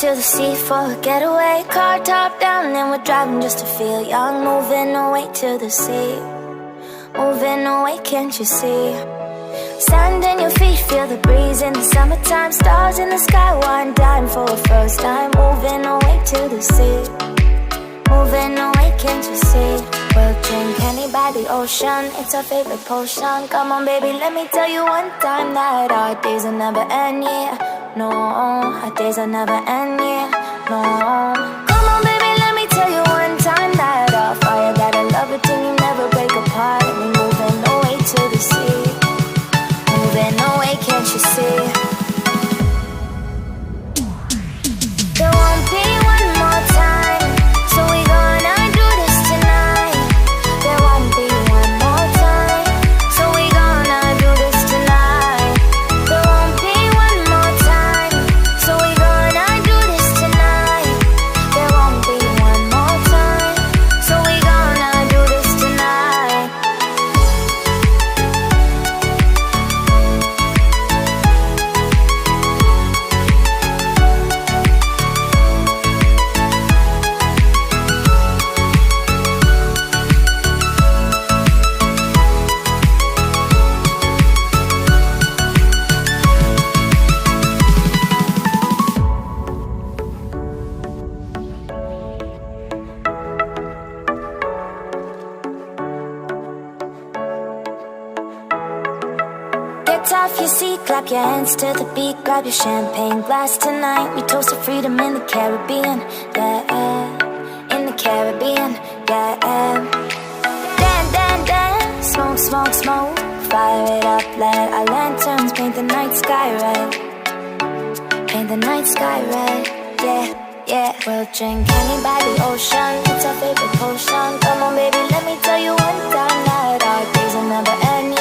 to the sea for a getaway. Car top down and we're driving just to feel young. Moving away to the sea, moving away, can't you see? Sand in your feet, feel the breeze in the summertime. Stars in the sky, one dime for a first time. Moving away to the sea, moving away, can't you see? We'll drink honey by the ocean, it's our favorite potion. Come on baby, let me tell you one time that our days will never end, yeah. No, our days will never end, yeah. No. Come on baby, let me tell you one time that our fire got a love it till you never break apart. And we moving away to the sea, moving away, can't you see? There won't be one more time, so we gonna do this tonight. There won't be one more time, so we gonna do this tonight. There won't be one more time, so we gonna do this tonight. There won't be one more time, so we gonna do this tonight. Get off your seat, clap your hands to the beat. Grab your champagne glass tonight. We toast to freedom in the Caribbean, yeah. In the Caribbean, yeah. Dance, dance, dance, smoke, smoke, smoke. Fire it up, let our lanterns paint the night sky red. Paint the night sky red, yeah, yeah. We'll drink honey by the ocean, it's our favorite potion. Come on baby, let me tell you one time that our days will never end,